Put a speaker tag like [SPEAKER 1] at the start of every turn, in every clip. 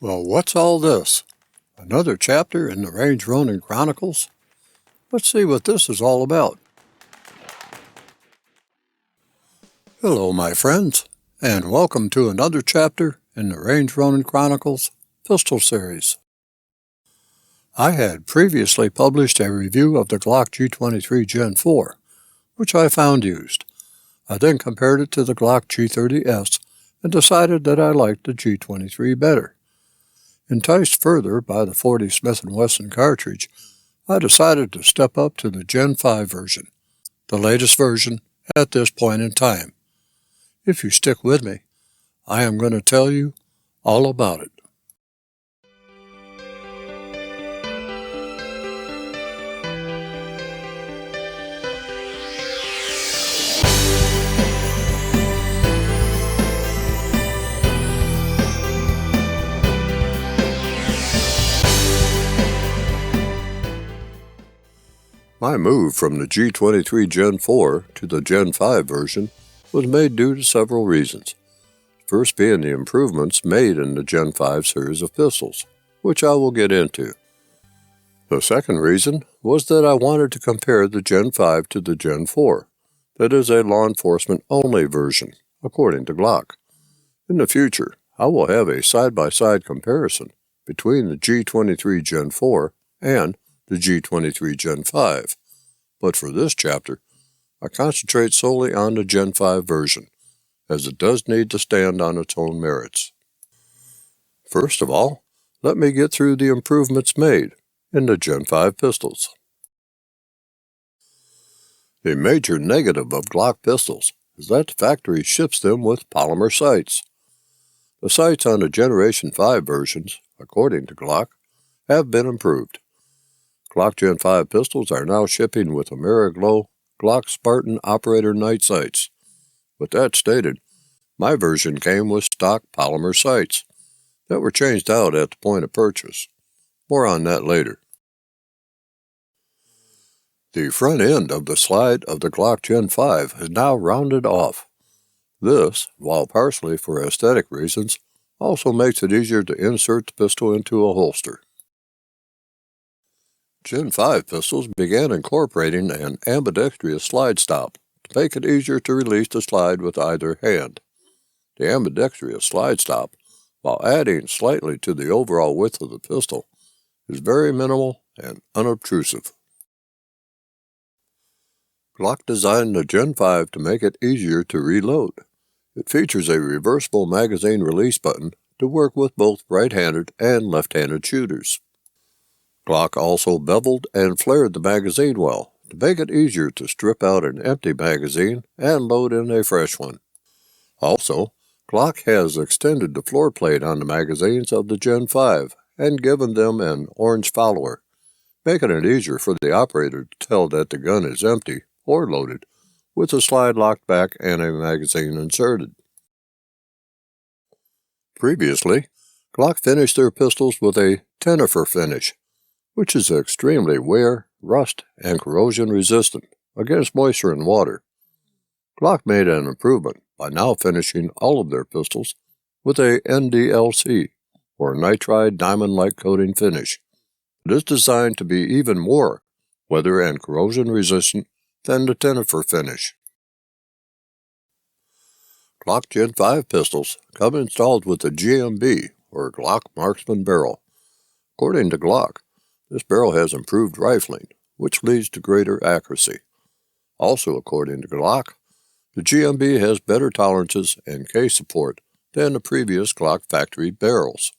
[SPEAKER 1] Well, what's all this? Another chapter in the Range Ronin Chronicles? Let's see what this is all about. Hello, my friends, and welcome to another chapter in the Range Ronin Chronicles Pistol Series. I had previously published a review of the Glock G23 GEN5, which I found used. I then compared it to the Glock G30S and decided that I liked the G23 better. Enticed further by the 40 Smith & Wesson cartridge, I decided to step up to the GEN5 version, the latest version at this point in time. If you stick with me, I am going to tell you all about it. My move from the G23 GEN4 to the GEN5 version was made due to several reasons. First being the improvements made in the GEN5 series of pistols, which I will get into. The second reason was that I wanted to compare the GEN5 to the GEN4, that is a law enforcement only version, according to Glock. In the future, I will have a side-by-side comparison between the G23 GEN4 and the G23 GEN5, but for this chapter, I concentrate solely on the GEN5 version, as it does need to stand on its own merits. First of all, let me get through the improvements made in the GEN5 pistols. The major negative of Glock pistols is that the factory ships them with polymer sights. The sights on the Generation 5 versions, according to Glock, have been improved. Glock Gen 5 pistols are now shipping with AmeriGlow Glock Spartan Operator Night Sights. With that stated, my version came with stock polymer sights that were changed out at the point of purchase. More on that later. The front end of the slide of the Glock Gen 5 is now rounded off. This, while partially for aesthetic reasons, also makes it easier to insert the pistol into a holster. Gen 5 pistols began incorporating an ambidextrous slide stop to make it easier to release the slide with either hand. The ambidextrous slide stop, while adding slightly to the overall width of the pistol, is very minimal and unobtrusive. Glock designed the Gen 5 to make it easier to reload. It features a reversible magazine release button to work with both right-handed and left-handed shooters. Glock also beveled and flared the magazine well to make it easier to strip out an empty magazine and load in a fresh one. Also, Glock has extended the floor plate on the magazines of the Gen 5 and given them an orange follower, making it easier for the operator to tell that the gun is empty or loaded, with the slide locked back and a magazine inserted. Previously, Glock finished their pistols with a tenifer finish, which is extremely wear, rust, and corrosion resistant against moisture and water. Glock made an improvement by now finishing all of their pistols with a NDLC, or nitride diamond-like coating finish. It is designed to be even more weather and corrosion resistant than the tenifer finish. Glock Gen 5 pistols come installed with the GMB, or Glock Marksman barrel. According to Glock, this barrel has improved rifling, which leads to greater accuracy. Also, according to Glock, the GMB has better tolerances and case support than the previous Glock factory barrels.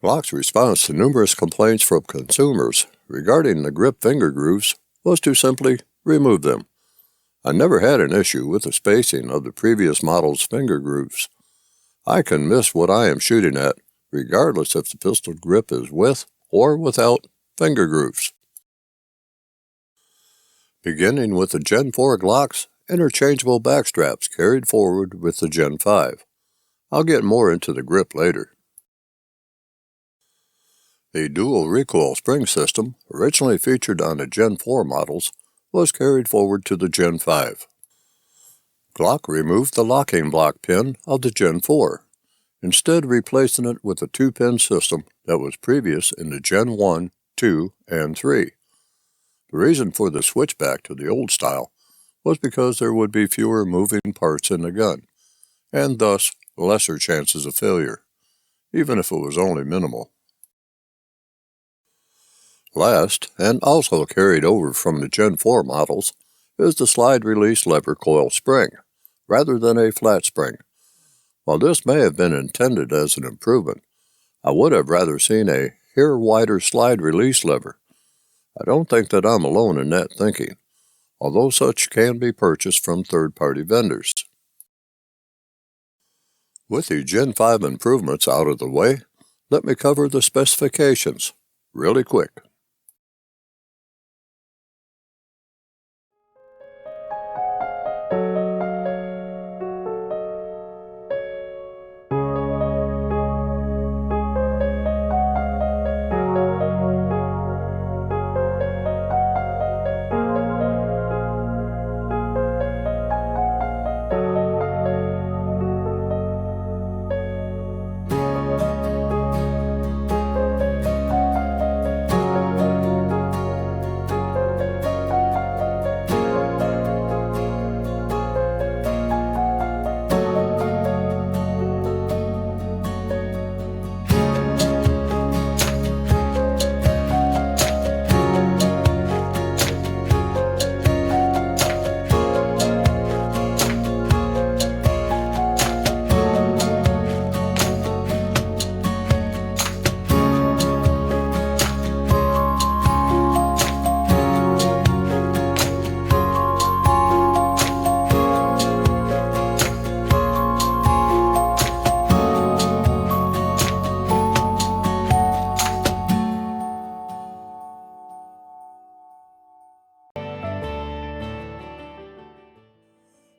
[SPEAKER 1] Glock's response to numerous complaints from consumers regarding the grip finger grooves was to simply remove them. I never had an issue with the spacing of the previous model's finger grooves. I can miss what I am shooting at, regardless if the pistol grip is with or without finger grooves. Beginning with the Gen 4 Glock's interchangeable backstraps carried forward with the Gen 5. I'll get more into the grip later. The dual recoil spring system, originally featured on the Gen 4 models, was carried forward to the Gen 5. Glock removed the locking block pin of the Gen 4. instead replacing it with a 2-pin system that was previous in the Gen 1, 2, and 3. The reason for the switch back to the old style was because there would be fewer moving parts in the gun, and thus lesser chances of failure, even if it was only minimal. Last, and also carried over from the Gen 4 models, is the slide-release lever coil spring, rather than a flat spring. While this may have been intended as an improvement, I would have rather seen a hair-wider slide-release lever. I don't think that I'm alone in that thinking, although such can be purchased from third-party vendors. With the Gen 5 improvements out of the way, let me cover the specifications really quick.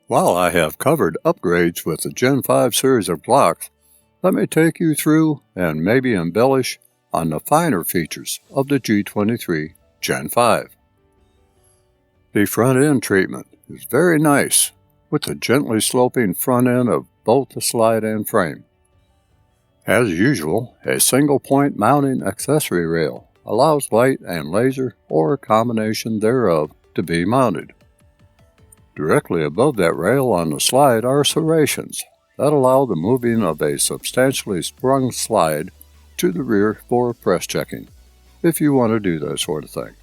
[SPEAKER 1] While I have covered upgrades with the Gen 5 series of Glocks, let me take you through and maybe embellish on the finer features of the G23 Gen 5. The front end treatment is very nice, with the gently sloping front end of both the slide and frame. As usual, a single point mounting accessory rail allows light and laser or a combination thereof to be mounted. Directly above that rail on the slide are serrations that allow the moving of a substantially sprung slide to the rear for press checking, if you want to do that sort of thing.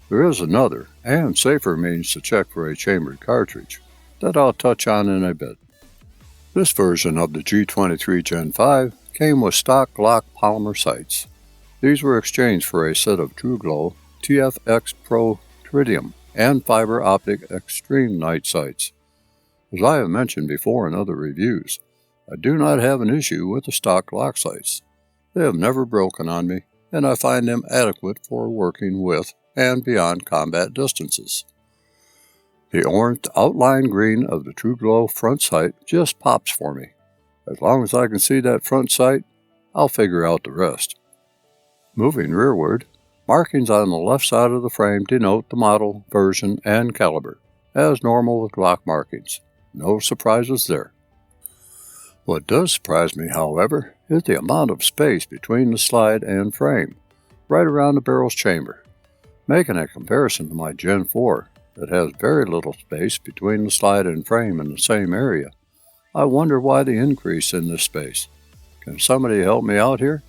[SPEAKER 1] There is another and safer means to check for a chambered cartridge that I'll touch on in a bit. This version of the G23 Gen 5 came with stock Glock polymer sights. These were exchanged for a set of TrueGlow TFX Pro Tritium and fiber optic extreme night sights. As I have mentioned before in other reviews, I do not have an issue with the stock Glock sights. They have never broken on me, and I find them adequate for working with and beyond combat distances. The orange outline green of the TrueGlow front sight just pops for me. As long as I can see that front sight, I'll figure out the rest. Moving rearward, markings on the left side of the frame denote the model, version, and caliber, as normal with Glock markings. No surprises there. What does surprise me, however, is the amount of space between the slide and frame, right around the barrel's chamber. Making a comparison to my Gen 4 that has very little space between the slide and frame in the same area, I wonder why the increase in this space. Can somebody help me out here?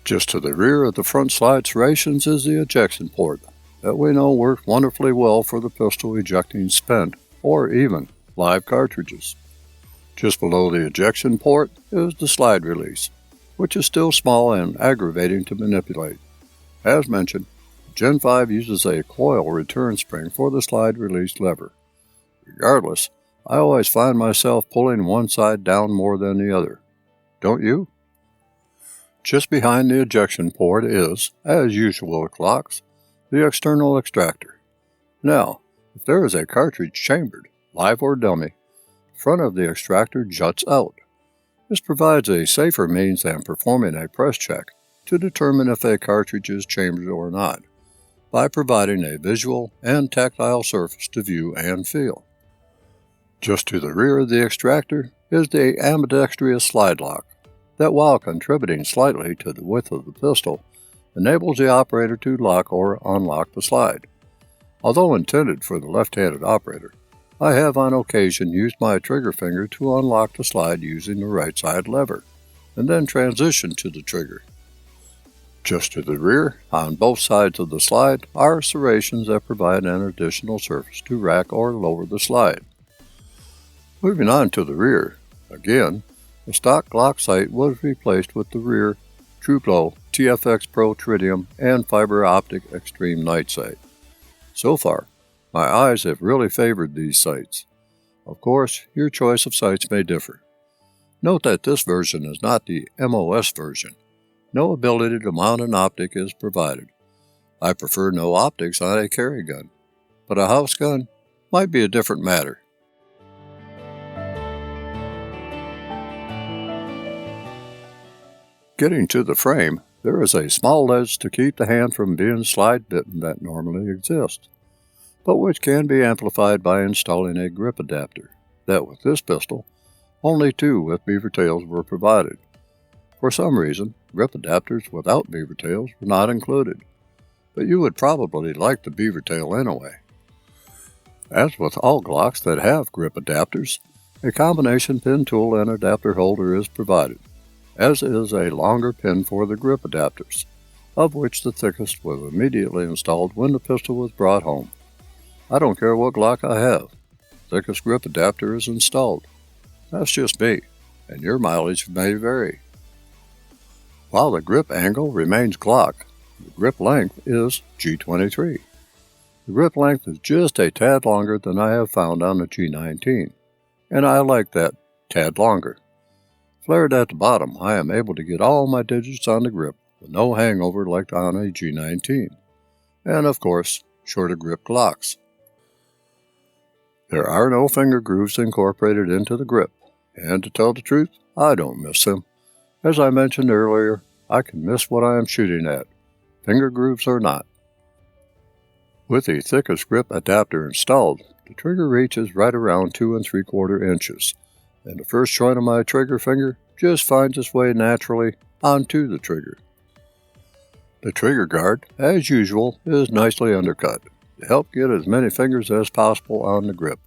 [SPEAKER 1] Just to the rear of the front slide serrations is the ejection port that we know works wonderfully well for the pistol ejecting spent or even live cartridges. Just below the ejection port is the slide release, which is still small and aggravating to manipulate. As mentioned, Gen 5 uses a coil return spring for the slide release lever. Regardless, I always find myself pulling one side down more than the other. Don't you? Just behind the ejection port is, as usual with Glocks, the external extractor. Now, if there is a cartridge chambered, live or dummy, the front of the extractor juts out. This provides a safer means than performing a press check to determine if a cartridge is chambered or not, by providing a visual and tactile surface to view and feel. Just to the rear of the extractor is the ambidextrous slide lock that, while contributing slightly to the width of the pistol, enables the operator to lock or unlock the slide. Although intended for the left-handed operator, I have on occasion used my trigger finger to unlock the slide using the right side lever, and then transition to the trigger. Just to the rear, on both sides of the slide, are serrations that provide an additional surface to rack or lower the slide. Moving on to the rear, again, the stock Glock sight was replaced with the rear TrueGlow TFX Pro Tritium and Fiber Optic Extreme Night Sight. So far, my eyes have really favored these sights. Of course, your choice of sights may differ. Note that this version is not the MOS version. No ability to mount an optic is provided. I prefer no optics on a carry gun, but a house gun might be a different matter. Getting to the frame, there is a small ledge to keep the hand from being slide bitten that normally exists, but which can be amplified by installing a grip adapter, that with this pistol, only 2 with beaver tails were provided. For some reason, grip adapters without beaver tails were not included, but you would probably like the beaver tail anyway. As with all Glocks that have grip adapters, a combination pin tool and adapter holder is provided, as is a longer pin for the grip adapters, of which the thickest was immediately installed when the pistol was brought home. I don't care what Glock I have, thickest grip adapter is installed. That's just me, and your mileage may vary. While the grip angle remains Glock, the grip length is G23. The grip length is just a tad longer than I have found on the G19, and I like that tad longer. Flared at the bottom, I am able to get all my digits on the grip with no hangover like on a G19, and of course, shorter grip Glocks. There are no finger grooves incorporated into the grip, and to tell the truth, I don't miss them. As I mentioned earlier, I can miss what I am shooting at, finger grooves or not. With the thickest grip adapter installed, the trigger reach is right around 2 3/4 inches, and the first joint of my trigger finger just finds its way naturally onto the trigger. The trigger guard, as usual, is nicely undercut to help get as many fingers as possible on the grip.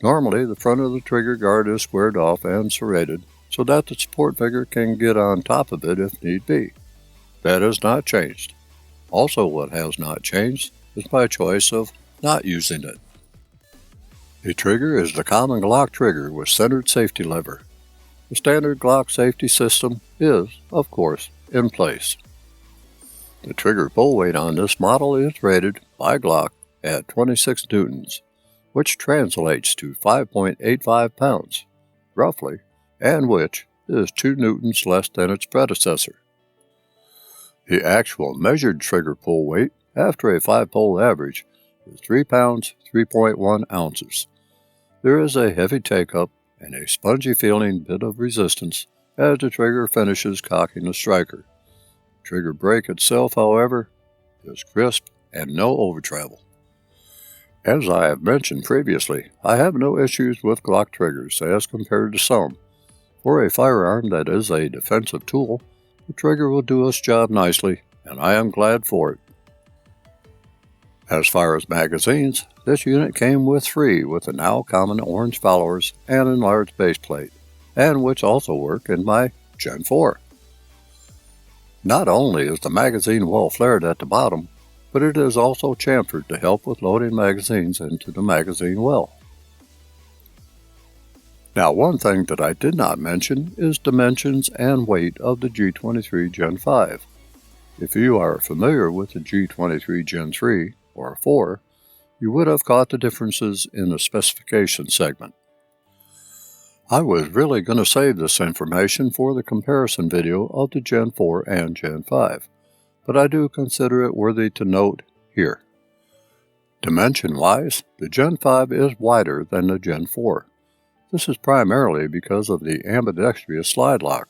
[SPEAKER 1] Normally, the front of the trigger guard is squared off and serrated so that the support finger can get on top of it if need be. That has not changed. Also, what has not changed is my choice of not using it. The trigger is the common Glock trigger with centered safety lever. The standard Glock safety system is, of course, in place. The trigger pull weight on this model is rated by Glock at 26 newtons, which translates to 5.85 pounds, roughly, and which is 2 newtons less than its predecessor. The actual measured trigger pull weight after a 5-pull average is 3 pounds 3.1 ounces. There is a heavy take-up and a spongy-feeling bit of resistance as the trigger finishes cocking the striker. The trigger brake itself, however, is crisp and no overtravel. As I have mentioned previously, I have no issues with Glock triggers as compared to some. For a firearm that is a defensive tool, the trigger will do its job nicely, and I am glad for it. As far as magazines, this unit came with 3 with the now common orange followers and enlarged base plate, and which also work in my Gen 4. Not only is the magazine well flared at the bottom, but it is also chamfered to help with loading magazines into the magazine well. Now, one thing that I did not mention is dimensions and weight of the G23 GEN5. If you are familiar with the G23 GEN3 or 4, you would have caught the differences in the specification segment. I was really going to save this information for the comparison video of the Gen 4 and Gen 5, but I do consider it worthy to note here. Dimension-wise, the Gen 5 is wider than the Gen 4. This is primarily because of the ambidextrous slide lock.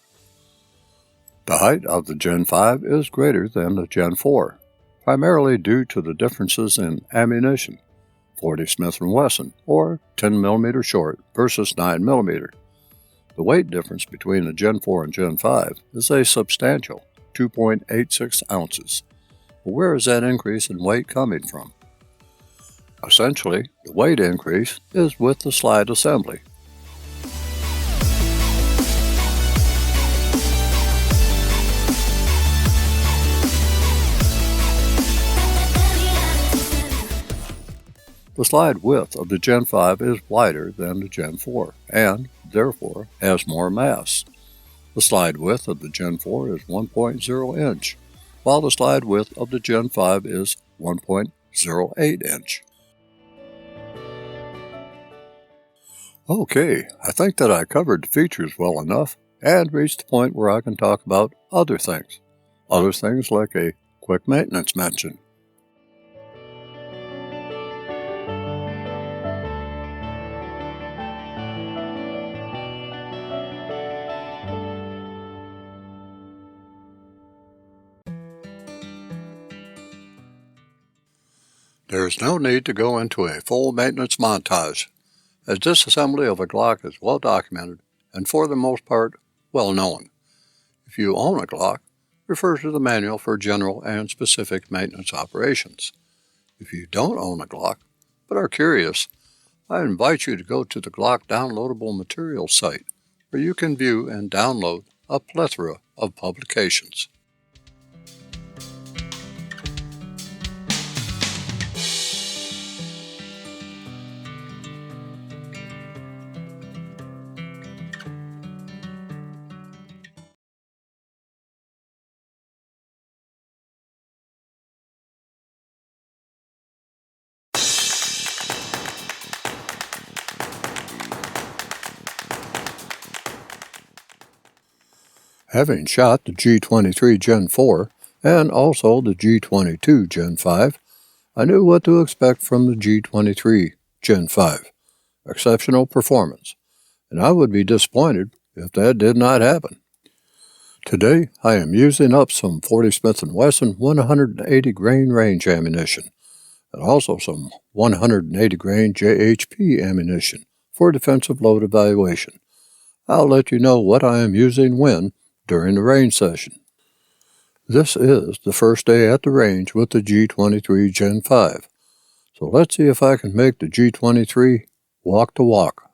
[SPEAKER 1] The height of the Gen 5 is greater than the Gen 4, primarily due to the differences in ammunition, 40 Smith & Wesson, or 10mm short versus 9mm. The weight difference between the Gen 4 and Gen 5 is a substantial 2.86 ounces. But where is that increase in weight coming from? Essentially, the weight increase is with the slide assembly. The slide width of the Gen 5 is wider than the Gen 4 and, therefore, has more mass. The slide width of the Gen 4 is 1.0 inch, while the slide width of the Gen 5 is 1.08 inch. Okay, I think that I covered the features well enough and reached the point where I can talk about other things. Other things like a quick maintenance mention. There is no need to go into a full maintenance montage, as disassembly of a Glock is well documented and for the most part well known. If you own a Glock, refer to the manual for general and specific maintenance operations. If you don't own a Glock, but are curious, I invite you to go to the Glock downloadable materials site, where you can view and download a plethora of publications. Having shot the G23 Gen 4 and also the G22 Gen 5, I knew what to expect from the G23 Gen 5. Exceptional performance, and I would be disappointed if that did not happen. Today, I am using up some 40 Smith & Wesson 180 grain range ammunition, and also some 180 grain JHP ammunition for defensive load evaluation. I'll let you know what I am using when during the range session. This is the first day at the range with the G23 Gen 5, so let's see if I can make the G23 walk the walk.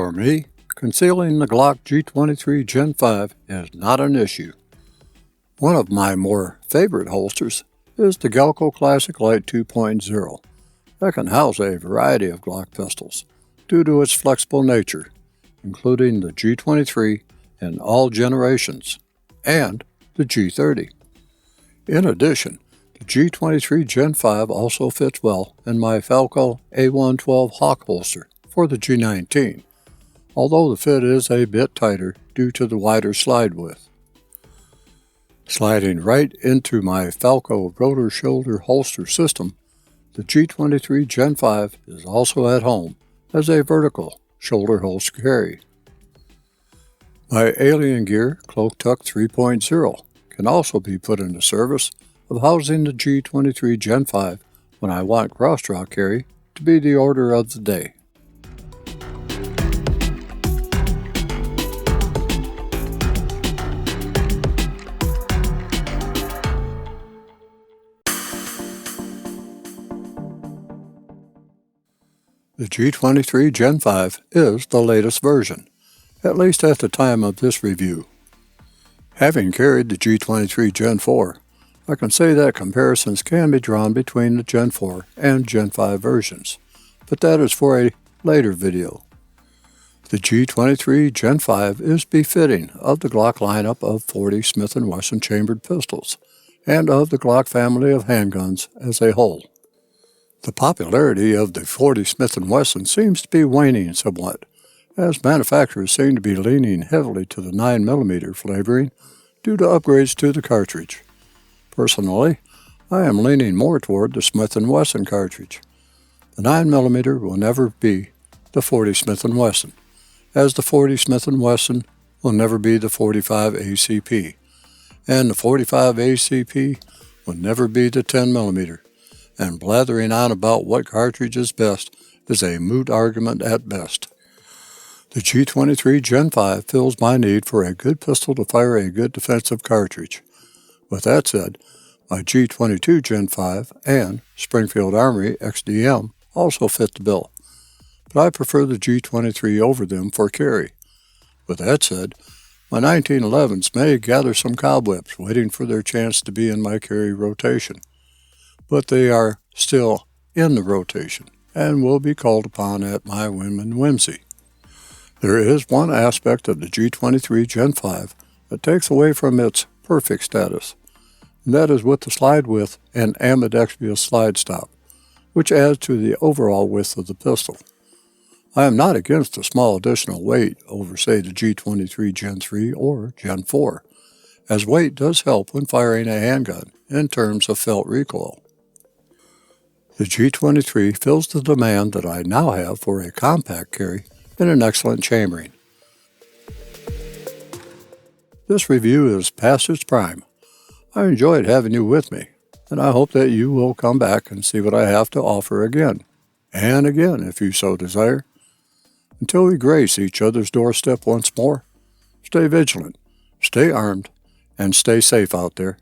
[SPEAKER 1] For me, concealing the Glock G23 GEN5 is not an issue. One of my more favorite holsters is the Galco Classic Light 2.0 that can house a variety of Glock pistols due to its flexible nature, including the G23 in all generations and the G30. In addition, the G23 GEN5 also fits well in my Falco A112 Hawk holster for the G19, although the fit is a bit tighter due to the wider slide width. Sliding right into my Falco rotor shoulder holster system, the G23 GEN5 is also at home as a vertical shoulder holster carry. My Alien Gear Cloak Tuck 3.0 can also be put into service of housing the G23 GEN5 when I want cross-draw carry to be the order of the day. The G23 GEN5 is the latest version, at least at the time of this review. Having carried the G23 GEN4, I can say that comparisons can be drawn between the GEN4 and GEN5 versions, but that is for a later video. The G23 GEN5 is befitting of the Glock lineup of 40 Smith & Wesson chambered pistols, and of the Glock family of handguns as a whole. The popularity of the 40 Smith & Wesson seems to be waning somewhat, as manufacturers seem to be leaning heavily to the 9mm flavoring due to upgrades to the cartridge. Personally, I am leaning more toward the Smith & Wesson cartridge. The 9mm will never be the 40 Smith & Wesson, as the 40 Smith & Wesson will never be the 45 ACP, and the 45 ACP will never be the 10mm, and blathering on about what cartridge is best is a moot argument at best. The G23 GEN5 fills my need for a good pistol to fire a good defensive cartridge. With that said, my G22 GEN5 and Springfield Armory XDM also fit the bill, but I prefer the G23 over them for carry. With that said, my 1911s may gather some cobwebs waiting for their chance to be in my carry rotation, but they are still in the rotation and will be called upon at my whim and whimsy. There is one aspect of the G23 GEN5 that takes away from its perfect status, and that is with the slide width and ambidextrous slide stop, which adds to the overall width of the pistol. I am not against a small additional weight over, say, the G23 GEN3 or GEN4, as weight does help when firing a handgun in terms of felt recoil. The G23 fills the demand that I now have for a compact carry in an excellent chambering. This review is past its prime. I enjoyed having you with me, and I hope that you will come back and see what I have to offer again, and again if you so desire. Until we grace each other's doorstep once more, stay vigilant, stay armed, and stay safe out there.